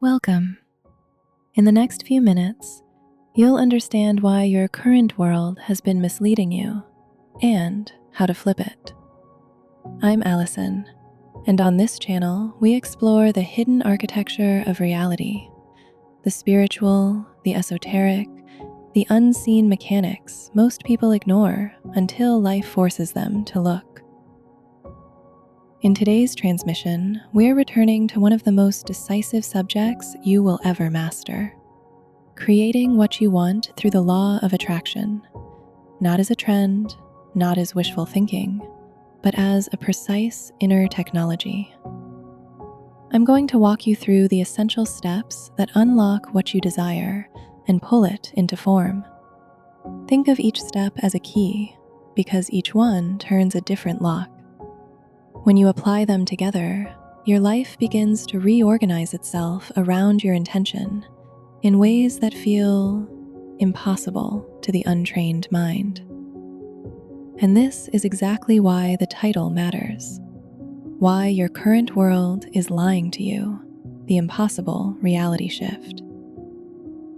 Welcome. In the next few minutes, you'll understand why your current world has been misleading you and how to flip it. I'm Allison, and on this channel, we explore the hidden architecture of reality, the spiritual, the esoteric, the unseen mechanics most people ignore until life forces them to look. In today's transmission, we're returning to one of the most decisive subjects you will ever master: creating what you want through the law of attraction, not as a trend, not as wishful thinking, but as a precise inner technology. I'm going to walk you through the essential steps that unlock what you desire and pull it into form. Think of each step as a key, because each one turns a different lock. When you apply them together, your life begins to reorganize itself around your intention in ways that feel impossible to the untrained mind. And this is exactly why the title matters, why your current world is lying to you, the impossible reality shift.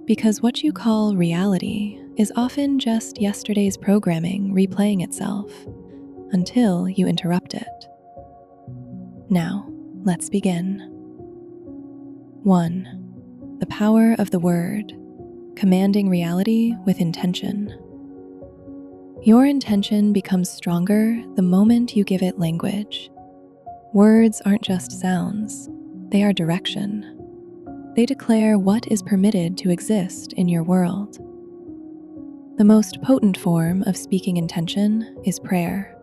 Because what you call reality is often just yesterday's programming replaying itself until you interrupt it. Now, let's begin. 1. The power of the word, commanding reality with intention. Your intention becomes stronger the moment you give it language. Words aren't just sounds, they are direction. They declare what is permitted to exist in your world. The most potent form of speaking intention is prayer.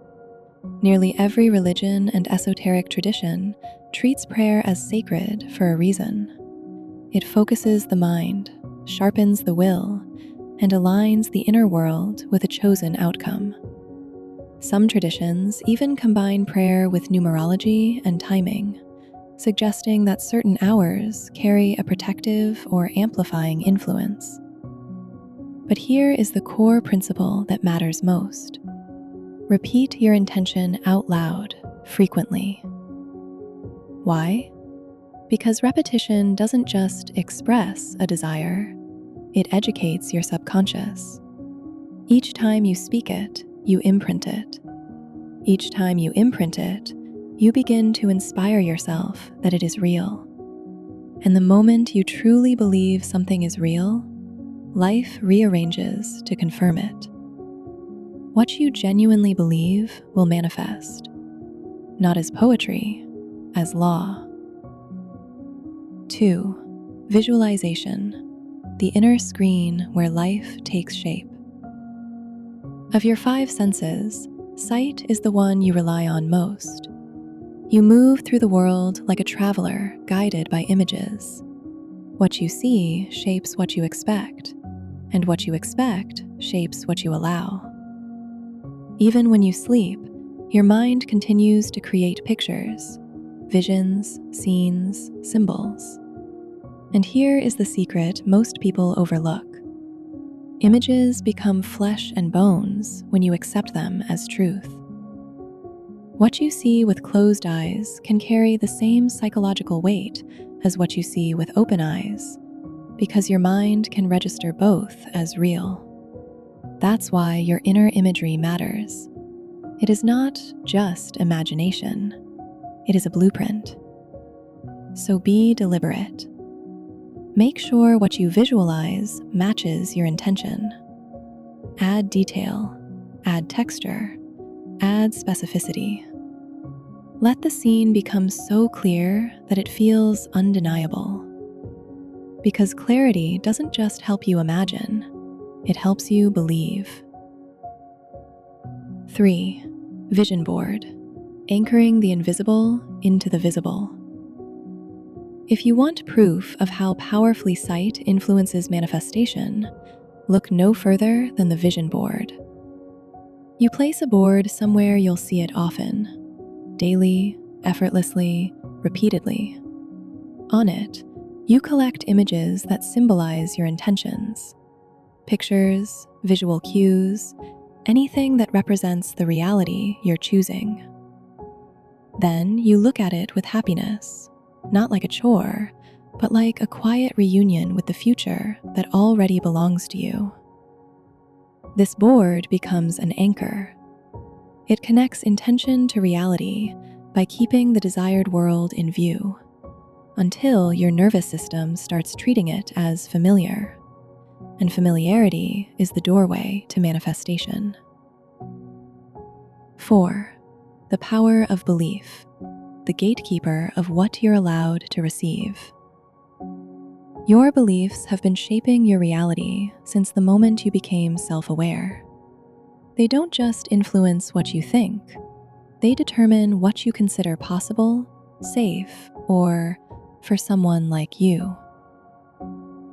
Nearly every religion and esoteric tradition treats prayer as sacred for a reason. It focuses the mind, sharpens the will, and aligns the inner world with a chosen outcome. Some traditions even combine prayer with numerology and timing, suggesting that certain hours carry a protective or amplifying influence. But here is the core principle that matters most. Repeat your intention out loud, frequently. Why? Because repetition doesn't just express a desire, it educates your subconscious. Each time you speak it, you imprint it. Each time you imprint it, you begin to inspire yourself that it is real. And the moment you truly believe something is real, life rearranges to confirm it. What you genuinely believe will manifest, not as poetry, as law. 2. Visualization, the inner screen where life takes shape. Of your 5 senses, sight is the one you rely on most. You move through the world like a traveler guided by images. What you see shapes what you expect, and what you expect shapes what you allow. Even when you sleep, your mind continues to create pictures, visions, scenes, symbols. And here is the secret most people overlook. Images become flesh and bones when you accept them as truth. What you see with closed eyes can carry the same psychological weight as what you see with open eyes, because your mind can register both as real. That's why your inner imagery matters. It is not just imagination, it is a blueprint. So be deliberate. Make sure what you visualize matches your intention. Add detail, add texture, add specificity. Let the scene become so clear that it feels undeniable. Because clarity doesn't just help you imagine, it helps you believe. 3. Vision board, anchoring the invisible into the visible. If you want proof of how powerfully sight influences manifestation, look no further than the vision board. You place a board somewhere you'll see it often, daily, effortlessly, repeatedly. On it, you collect images that symbolize your intentions. Pictures, visual cues, anything that represents the reality you're choosing. Then you look at it with happiness, not like a chore, but like a quiet reunion with the future that already belongs to you. This board becomes an anchor. It connects intention to reality by keeping the desired world in view, until your nervous system starts treating it as familiar, and familiarity is the doorway to manifestation. 4. The power of belief, the gatekeeper of what you're allowed to receive. Your beliefs have been shaping your reality since the moment you became self-aware. They don't just influence what you think, they determine what you consider possible, safe, or for someone like you.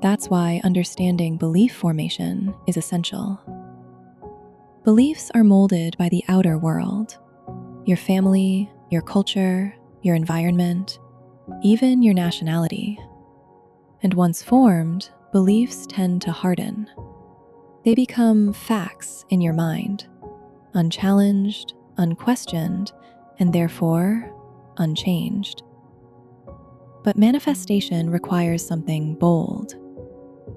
That's why understanding belief formation is essential. Beliefs are molded by the outer world, your family, your culture, your environment, even your nationality. And once formed, beliefs tend to harden. They become facts in your mind, unchallenged, unquestioned, and therefore unchanged. But manifestation requires something bold.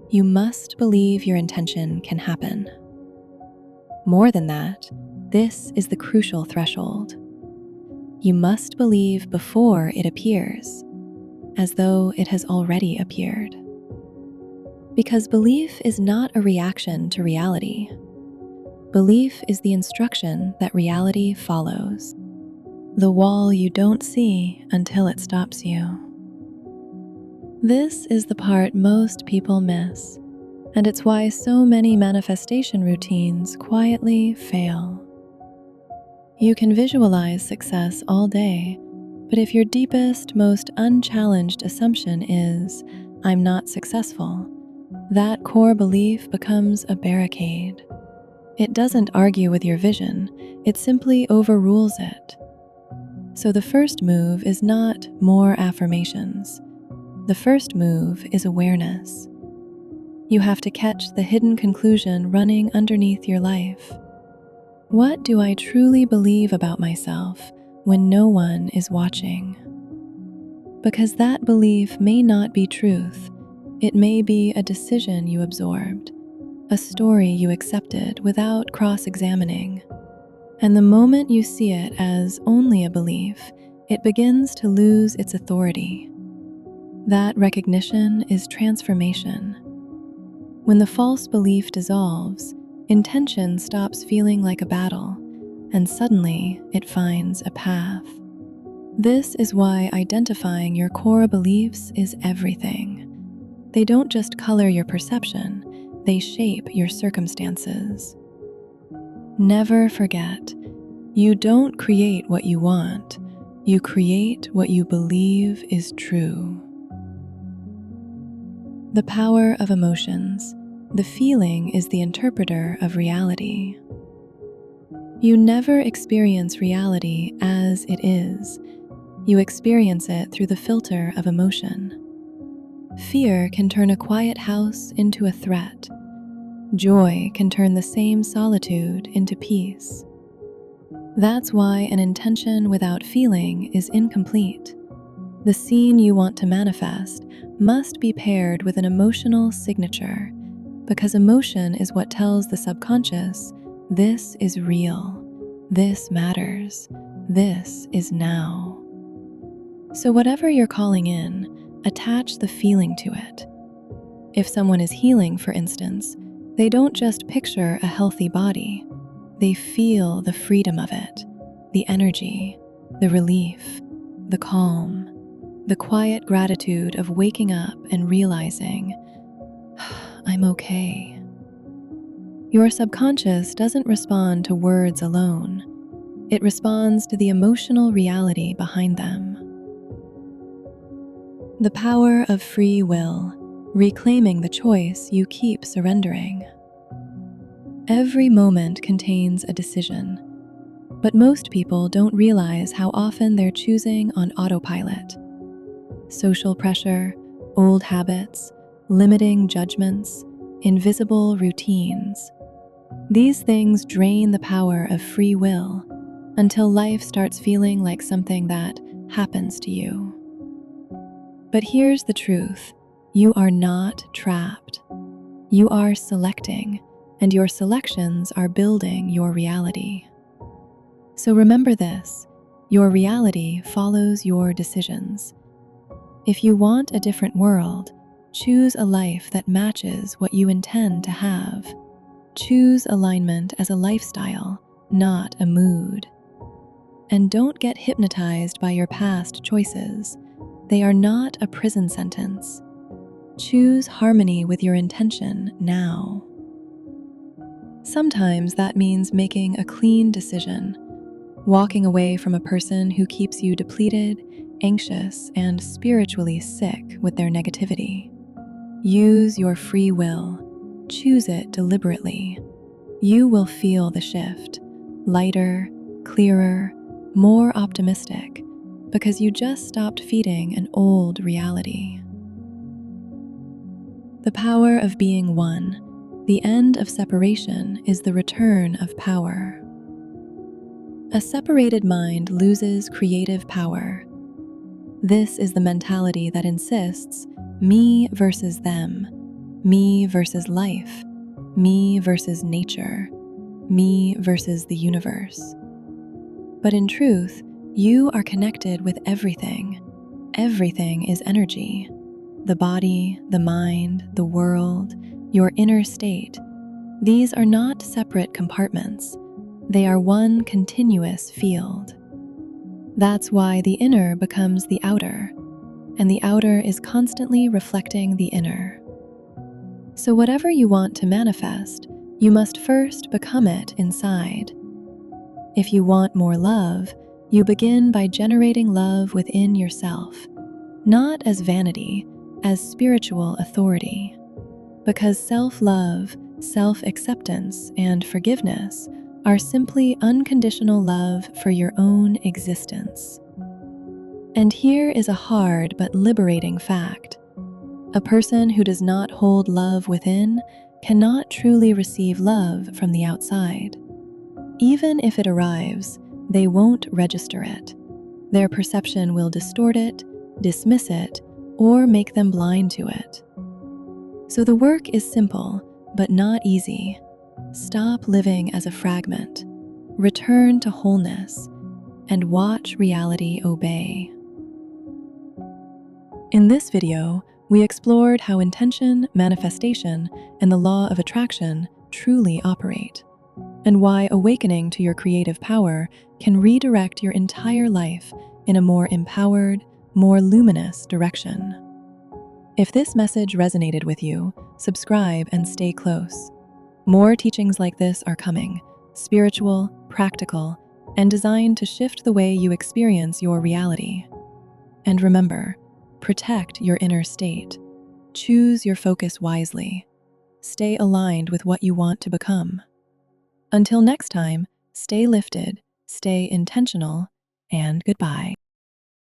You must believe your intention can happen. More than that, this is the crucial threshold. You must believe before it appears, as though it has already appeared. Because belief is not a reaction to reality. Belief is the instruction that reality follows, the wall you don't see until it stops you. This is the part most people miss, and it's why so many manifestation routines quietly fail. You can visualize success all day, but if your deepest, most unchallenged assumption is, "I'm not successful," that core belief becomes a barricade. It doesn't argue with your vision, it simply overrules it. So the first move is not more affirmations. The first move is awareness. You have to catch the hidden conclusion running underneath your life. What do I truly believe about myself when no one is watching? Because that belief may not be truth. It may be a decision you absorbed, a story you accepted without cross-examining. And the moment you see it as only a belief, it begins to lose its authority. That recognition is transformation. When the false belief dissolves, intention stops feeling like a battle, and suddenly it finds a path. This is why identifying your core beliefs is everything. They don't just color your perception, they shape your circumstances. Never forget, you don't create what you want, you create what you believe is true. The power of emotions. The feeling is the interpreter of reality. You never experience reality as it is. You experience it through the filter of emotion. Fear can turn a quiet house into a threat. Joy can turn the same solitude into peace. That's why an intention without feeling is incomplete. The scene you want to manifest must be paired with an emotional signature, because emotion is what tells the subconscious, this is real, this matters, this is now. So whatever you're calling in, attach the feeling to it. If someone is healing, for instance, they don't just picture a healthy body, they feel the freedom of it, the energy, the relief, the calm, the quiet gratitude of waking up and realizing, I'm okay. Your subconscious doesn't respond to words alone. It responds to the emotional reality behind them. The power of free will, reclaiming the choice you keep surrendering. Every moment contains a decision, but most people don't realize how often they're choosing on autopilot. Social pressure, old habits, limiting judgments, invisible routines. These things drain the power of free will until life starts feeling like something that happens to you. But here's the truth. You are not trapped. You are selecting, and your selections are building your reality. So remember this, your reality follows your decisions. If you want a different world, choose a life that matches what you intend to have. Choose alignment as a lifestyle, not a mood. And don't get hypnotized by your past choices. They are not a prison sentence. Choose harmony with your intention now. Sometimes that means making a clean decision, walking away from a person who keeps you depleted, anxious, and spiritually sick with their negativity. Use your free will. Choose it deliberately. You will feel the shift, lighter, clearer, more optimistic, because you just stopped feeding an old reality. The power of being one. The end of separation is the return of power. A separated mind loses creative power. This is the mentality that insists me versus them, me versus life, me versus nature, me versus the universe. But in truth, you are connected with everything. Everything is energy. The body, the mind, the world, your inner state. These are not separate compartments. They are one continuous field. That's why the inner becomes the outer, and the outer is constantly reflecting the inner. So whatever you want to manifest, you must first become it inside. If you want more love, you begin by generating love within yourself, not as vanity, as spiritual authority. Because self-love, self-acceptance, and forgiveness are simply unconditional love for your own existence. And here is a hard but liberating fact. A person who does not hold love within cannot truly receive love from the outside. Even if it arrives, they won't register it. Their perception will distort it, dismiss it, or make them blind to it. So the work is simple, but not easy. Stop living as a fragment, return to wholeness, and watch reality obey. In this video, we explored how intention, manifestation, and the law of attraction truly operate, and why awakening to your creative power can redirect your entire life in a more empowered, more luminous direction. If this message resonated with you, subscribe and stay close. More teachings like this are coming, spiritual, practical, and designed to shift the way you experience your reality. And remember, protect your inner state. Choose your focus wisely. Stay aligned with what you want to become. Until next time, stay lifted, stay intentional, and goodbye.